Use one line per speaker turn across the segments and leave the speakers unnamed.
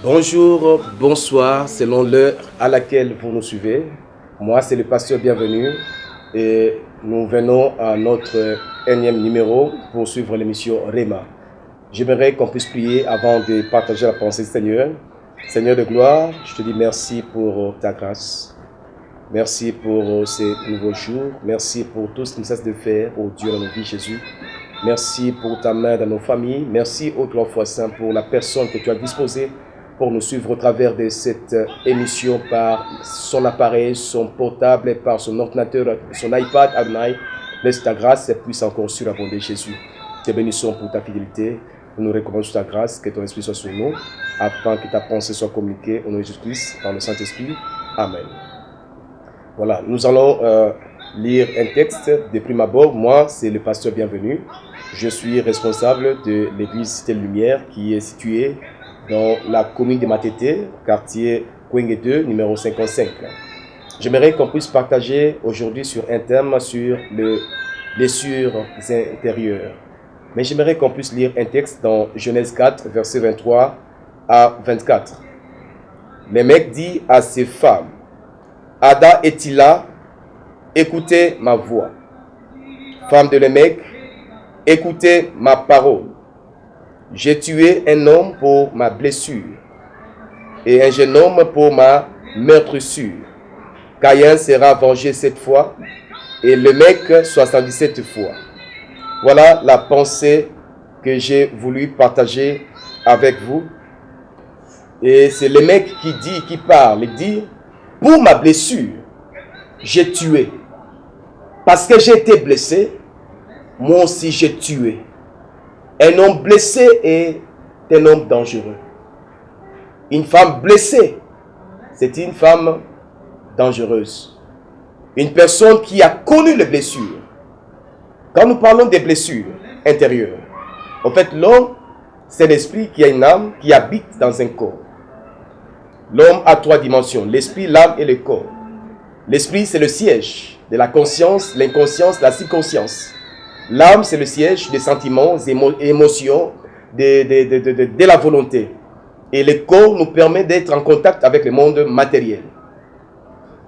Bonjour, bonsoir, selon l'heure à laquelle vous nous suivez. Moi, c'est le pasteur Bienvenu et nous venons à notre énième numéro pour suivre l'émission Réma. J'aimerais qu'on puisse prier avant de partager la pensée du Seigneur. Seigneur de gloire, je te dis merci pour ta grâce. Merci pour ces nouveaux jours. Merci pour tout ce que nous cesse de faire, oh Dieu, dans nos vies, Jésus. Merci pour ta main dans nos familles. Merci, ô grand foi saint, pour la personne que tu as disposée pour nous suivre au travers de cette émission par son appareil, son portable et par son ordinateur, son iPad, Adonai. Laisse ta grâce et puisse encore surabonder Jésus. Te bénissons pour ta fidélité. Nous nous recommandons ta grâce, que ton esprit soit sur nous, afin que ta pensée soit communiquée au nom de Jésus-Christ par le Saint-Esprit. Amen. Voilà, nous allons lire un texte de prime abord. Moi, c'est le pasteur Bienvenu. Je suis responsable de l'église Cité Lumière qui est située dans la commune de Matete, quartier Kwenge 2, numéro 55. J'aimerais qu'on puisse partager aujourd'hui sur un thème sur les blessures intérieures. Mais j'aimerais qu'on puisse lire un texte dans Genèse 4, versets 23 à 24. Le mec dit à ses femmes, Ada et Tila, écoutez ma voix. Femme de Lémec, écoutez ma parole. J'ai tué un homme pour ma blessure et un jeune homme pour ma meurtrissure. Caïn sera vengé 7 fois et Lémec 77 fois. Voilà la pensée que j'ai voulu partager avec vous. Et c'est Lémec qui parle. Il dit, pour ma blessure, j'ai tué. Parce que j'ai été blessé, moi aussi j'ai tué. Un homme blessé est un homme dangereux. Une femme blessée, c'est une femme dangereuse. Une personne qui a connu les blessures. Quand nous parlons des blessures intérieures, en fait, l'homme, c'est l'esprit qui a une âme qui habite dans un corps. L'homme a 3 dimensions, l'esprit, l'âme et le corps. L'esprit, c'est le siège de la conscience, l'inconscience, la subconscience. L'âme, c'est le siège des sentiments, des émotions, de la volonté. Et le corps nous permet d'être en contact avec le monde matériel.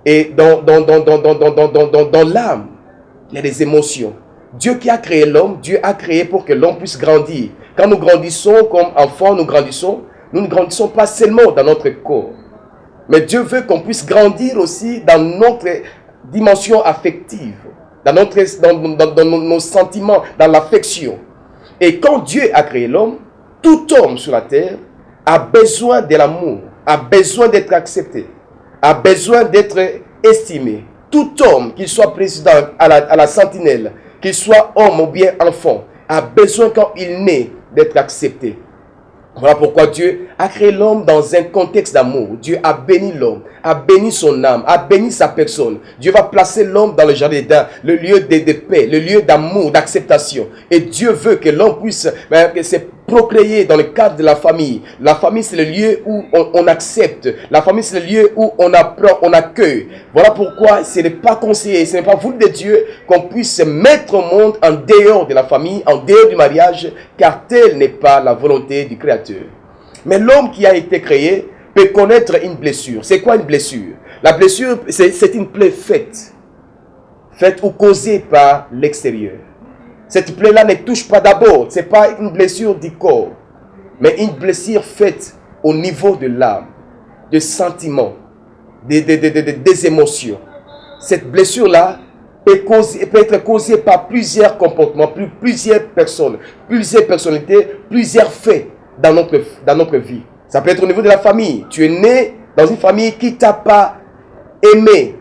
Et dans l'âme, il y a des émotions. Dieu qui a créé l'homme, Dieu a créé pour que l'homme puisse grandir. Quand nous grandissons comme enfants, nous ne grandissons pas seulement dans notre corps. Mais Dieu veut qu'on puisse grandir aussi dans notre dimension affective. Dans nos sentiments, dans l'affection. Et quand Dieu a créé l'homme, tout homme sur la terre a besoin de l'amour, a besoin d'être accepté, a besoin d'être estimé. Tout homme, qu'il soit président à la sentinelle, qu'il soit homme ou bien enfant, a besoin quand il naît d'être accepté. Voilà pourquoi Dieu a créé l'homme dans un contexte d'amour. Dieu a béni l'homme, a béni son âme, a béni sa personne. Dieu va placer l'homme dans le jardin d'Éden, le lieu de paix, le lieu d'amour, d'acceptation. Et Dieu veut que l'homme puisse se procréer dans le cadre de la famille. La famille, c'est le lieu où on accepte. La famille, c'est le lieu où on apprend, on accueille. Voilà pourquoi ce n'est pas conseillé, ce n'est pas voulu de Dieu qu'on puisse mettre au monde en dehors de la famille, en dehors du mariage, car telle n'est pas la volonté du Créateur. Mais l'homme qui a été créé peut connaître une blessure. C'est quoi une blessure? La blessure, c'est une plaie faite ou causée par l'extérieur. Cette plaie-là ne touche pas d'abord, ce n'est pas une blessure du corps, mais une blessure faite au niveau de l'âme, des sentiments, des émotions. Cette blessure-là peut être causée par plusieurs comportements, plusieurs personnes, plusieurs personnalités, plusieurs faits dans notre vie. Ça peut être au niveau de la famille. Tu es né dans une famille qui ne t'a pas aimé,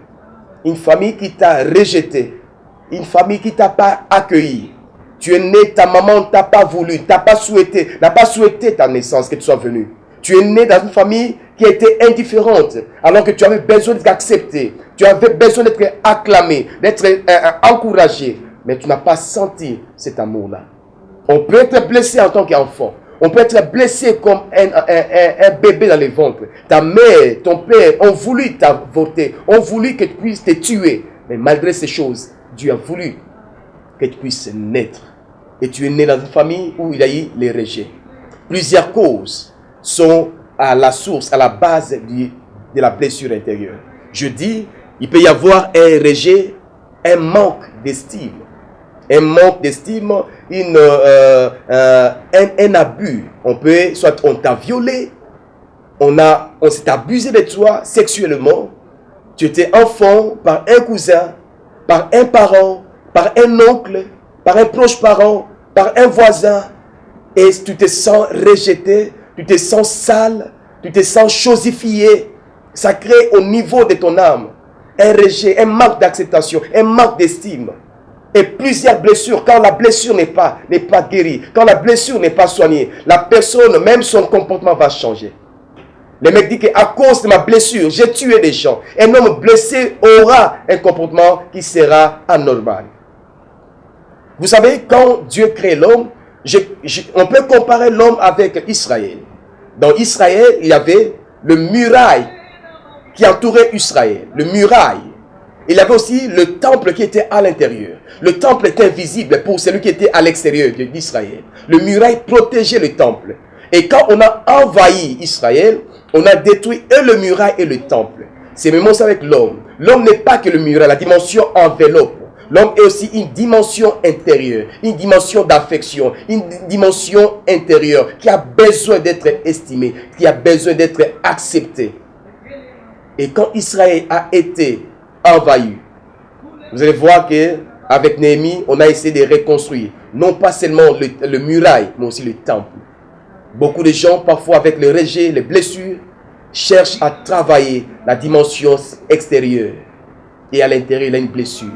une famille qui t'a rejeté, une famille qui ne t'a pas accueilli. Tu es né, ta maman ne t'a pas voulu, n'a pas souhaité ta naissance, que tu sois venu. Tu es né dans une famille qui a été indifférente, alors que tu avais besoin d'être accepté, tu avais besoin d'être acclamé, d'être encouragé, mais tu n'as pas senti cet amour-là. On peut être blessé en tant qu'enfant, on peut être blessé comme un bébé dans le ventre. Ta mère, ton père ont voulu t'avorter, ont voulu que tu puisses te tuer, mais malgré ces choses, Dieu a voulu que tu puisses naître. Et tu es né dans une famille où il y a eu les rejets. Plusieurs causes sont à la source, à la base de la blessure intérieure. Je dis, il peut y avoir un rejet, un manque d'estime. Un manque d'estime, un abus. Soit on t'a violé, on s'est abusé de toi sexuellement. Tu étais enfant par un cousin, par un parent, par un oncle, par un proche parent, par un voisin. Et tu te sens rejeté, tu te sens sale, tu te sens chosifié. Ça crée au niveau de ton âme un rejet, un manque d'acceptation, un manque d'estime. Et plusieurs blessures, quand la blessure n'est pas guérie, quand la blessure n'est pas soignée, la personne, même son comportement va changer. Le mec dit qu'à cause de ma blessure, j'ai tué des gens. Un homme blessé aura un comportement qui sera anormal. Vous savez, quand Dieu crée l'homme, on peut comparer l'homme avec Israël. Dans Israël, il y avait le muraille qui entourait Israël. Le muraille. Il y avait aussi le temple qui était à l'intérieur. Le temple était invisible pour celui qui était à l'extérieur d'Israël. Le muraille protégeait le temple. Et quand on a envahi Israël, on a détruit et le muraille et le temple. C'est même ça avec l'homme. L'homme n'est pas que le muraille, la dimension enveloppe. L'homme est aussi une dimension intérieure, une dimension d'affection, une dimension intérieure qui a besoin d'être estimée, qui a besoin d'être acceptée. Et quand Israël a été envahi, vous allez voir qu'avec Néhémie, on a essayé de reconstruire, non pas seulement le muraille, mais aussi le temple. Beaucoup de gens, parfois avec le rejet, les blessures, cherchent à travailler la dimension extérieure. Et à l'intérieur, il y a une blessure.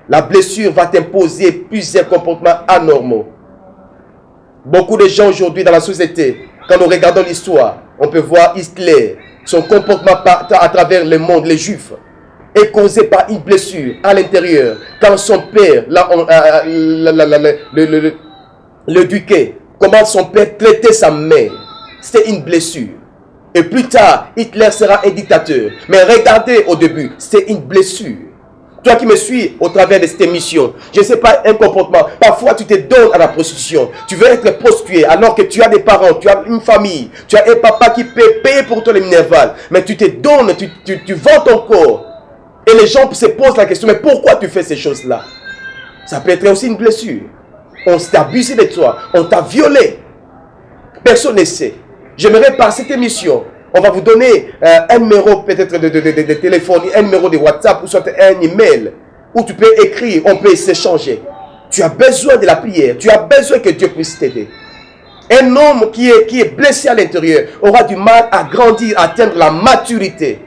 La blessure va t'imposer plusieurs comportements anormaux. Beaucoup de gens aujourd'hui dans la société, quand nous regardons l'histoire, on peut voir Hitler, son comportement à travers le monde, les Juifs, est causé par une blessure à l'intérieur. Quand son père le duquet, comment son père traitait sa mère, c'était une blessure. Et plus tard, Hitler sera un dictateur. Mais regardez au début, c'était une blessure. Toi qui me suis au travers de cette émission, je ne sais pas, un comportement. Parfois, tu te donnes à la prostitution. Tu veux être prostitué alors que tu as des parents, tu as une famille. Tu as un papa qui peut payer pour toi les minervales. Mais tu te donnes, tu vends ton corps. Et les gens se posent la question, mais pourquoi tu fais ces choses-là? Ça peut être aussi une blessure. On s'est abusé de toi. On t'a violé. Personne ne sait. J'aimerais par cette émission, on va vous donner un numéro peut-être de téléphone, un numéro de WhatsApp ou soit un email où tu peux écrire, on peut s'échanger. Tu as besoin de la prière, tu as besoin que Dieu puisse t'aider. Un homme qui est blessé à l'intérieur aura du mal à grandir, à atteindre la maturité.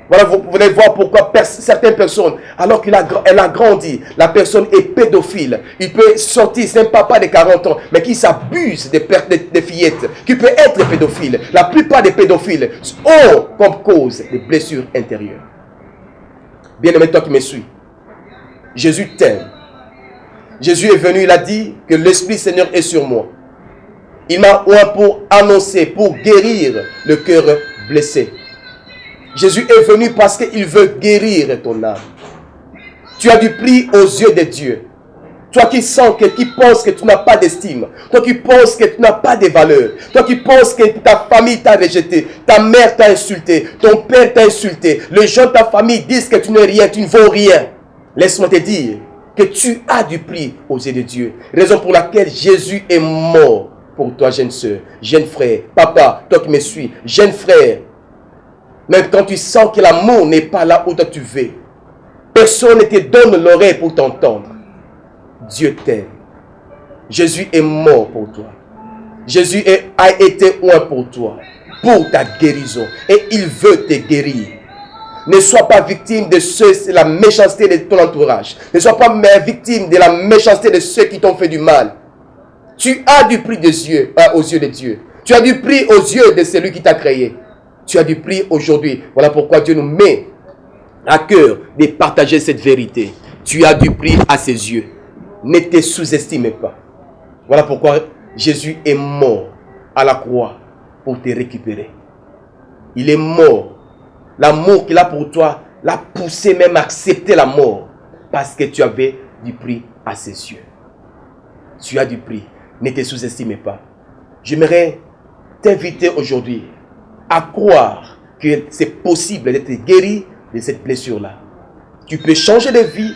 Voilà, vous allez voir pourquoi certaines personnes, alors qu'elle a grandi, la personne est pédophile. Il peut sortir, c'est un papa de 40 ans, mais qui s'abuse des fillettes, qui peut être pédophile. La plupart des pédophiles ont comme cause des blessures intérieures. Bien-aimé, toi qui me suis, Jésus t'aime. Jésus est venu, il a dit que l'Esprit Seigneur est sur moi. Il m'a oint pour annoncer, pour guérir le cœur blessé. Jésus est venu parce qu'il veut guérir ton âme. Tu as du prix aux yeux de Dieu. Toi qui sens, qui penses que tu n'as pas d'estime. Toi qui penses que tu n'as pas de valeur. Toi qui penses que ta famille t'a rejeté. Ta mère t'a insulté. Ton père t'a insulté. Les gens de ta famille disent que tu n'es rien, tu ne vaux rien. Laisse-moi te dire que tu as du prix aux yeux de Dieu. Raison pour laquelle Jésus est mort pour toi, jeune soeur, jeune frère. Papa, toi qui me suis, jeune frère. Même quand tu sens que l'amour n'est pas là où toi tu veux. Personne ne te donne l'oreille pour t'entendre. Dieu t'aime. Jésus est mort pour toi. Jésus a été oint pour toi. Pour ta guérison. Et il veut te guérir. Ne sois pas victime de la méchanceté de ton entourage. Ne sois pas victime de la méchanceté de ceux qui t'ont fait du mal. Tu as du prix aux yeux de Dieu. Tu as du prix aux yeux de celui qui t'a créé. Tu as du prix aujourd'hui. Voilà pourquoi Dieu nous met à cœur de partager cette vérité. Tu as du prix à ses yeux. Ne te sous-estime pas. Voilà pourquoi Jésus est mort à la croix pour te récupérer. Il est mort. L'amour qu'il a pour toi l'a poussé même à accepter la mort parce que tu avais du prix à ses yeux. Tu as du prix. Ne te sous-estime pas. J'aimerais t'inviter aujourd'hui à croire que c'est possible d'être guéri de cette blessure-là. Tu peux changer de vie,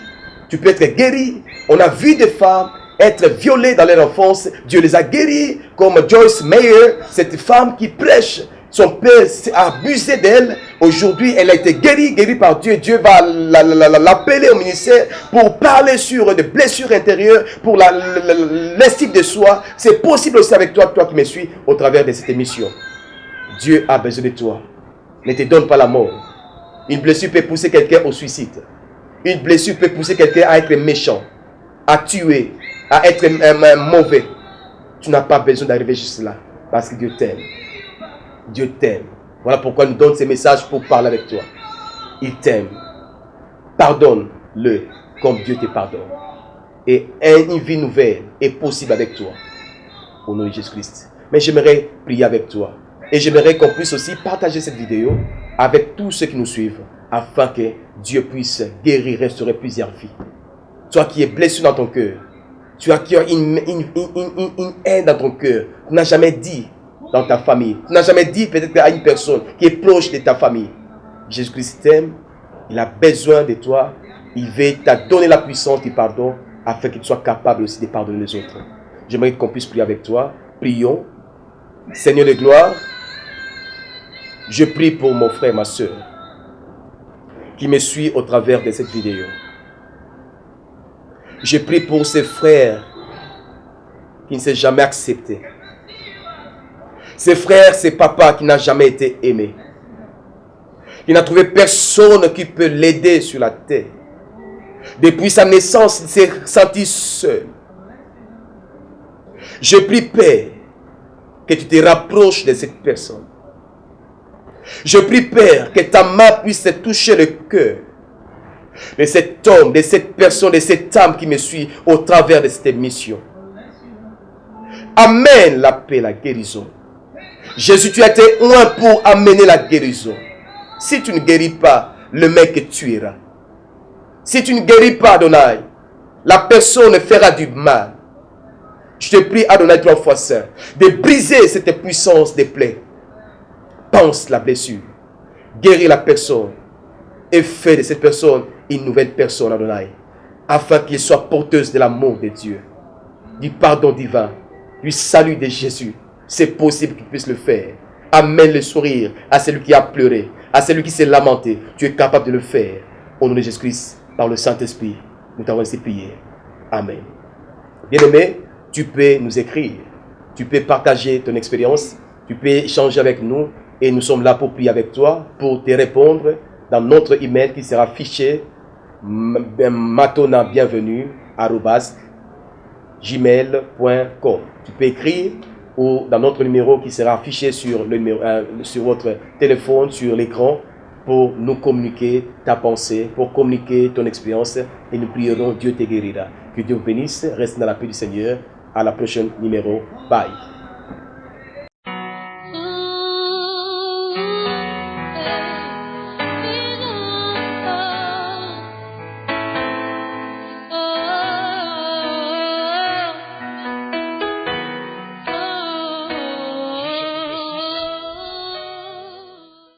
tu peux être guéri. On a vu des femmes être violées dans leur enfance. Dieu les a guéries, comme Joyce Meyer, cette femme qui prêche. Son père a abusé d'elle. Aujourd'hui, elle a été guérie par Dieu. Dieu va l'appeler au ministère pour parler sur des blessures intérieures, pour l'estime de soi. C'est possible aussi avec toi, toi qui me suis, au travers de cette émission. Dieu a besoin de toi. Ne te donne pas la mort. Une blessure peut pousser quelqu'un au suicide. Une blessure peut pousser quelqu'un à être méchant, à tuer, à être mauvais. Tu n'as pas besoin d'arriver juste là. Parce que Dieu t'aime. Dieu t'aime. Voilà pourquoi il nous donne ces messages pour parler avec toi. Il t'aime. Pardonne-le comme Dieu te pardonne. Et une vie nouvelle est possible avec toi. Au nom de Jésus-Christ. Mais j'aimerais prier avec toi. Et j'aimerais qu'on puisse aussi partager cette vidéo avec tous ceux qui nous suivent, afin que Dieu puisse guérir, restaurer plusieurs vies. Toi qui es blessé dans ton cœur, tu as une haine dans ton cœur, tu n'as jamais dit dans ta famille, tu n'as jamais dit peut-être à une personne qui est proche de ta famille. Jésus-Christ t'aime, il a besoin de toi, il veut te donner la puissance du pardon, afin que tu sois capable aussi de pardonner les autres. J'aimerais qu'on puisse prier avec toi. Prions. Seigneur de gloire, je prie pour mon frère, ma soeur, qui me suit au travers de cette vidéo. Je prie pour ces frères qui ne s'est jamais accepté. Ces frères, ces papas qui n'ont jamais été aimés. Qui n'a trouvé personne qui peut l'aider sur la terre. Depuis sa naissance, il s'est senti seul. Je prie, Père, que tu te rapproches de cette personne. Je prie, Père, que ta main puisse toucher le cœur de cet homme, de cette personne, de cette âme qui me suit au travers de cette émission. Amène la paix, la guérison. Jésus, tu as été loin pour amener la guérison. Si tu ne guéris pas, le mec tuera. Si tu ne guéris pas, Adonai, la personne fera du mal. Je te prie, Adonai, 3 fois saint, de briser cette puissance des plaies. Pense la blessure. Guéris la personne. Et fais de cette personne une nouvelle personne, Adonai. Afin qu'elle soit porteuse de l'amour de Dieu. Du pardon divin. Du salut de Jésus. C'est possible qu'il puisse le faire. Amène le sourire à celui qui a pleuré. À celui qui s'est lamenté. Tu es capable de le faire. Au nom de Jésus-Christ, par le Saint-Esprit, nous t'avons ainsi prié. Amen. Bien-aimé, tu peux nous écrire. Tu peux partager ton expérience. Tu peux échanger avec nous. Et nous sommes là pour prier avec toi, pour te répondre dans notre email qui sera affiché matona-bienvenue@gmail.com. Tu peux écrire ou dans notre numéro qui sera affiché sur votre téléphone, sur l'écran, pour nous communiquer ta pensée, pour communiquer ton expérience, et nous prierons, Dieu te guérira. Que Dieu vous bénisse, reste dans la paix du Seigneur. À la prochaine numéro. Bye.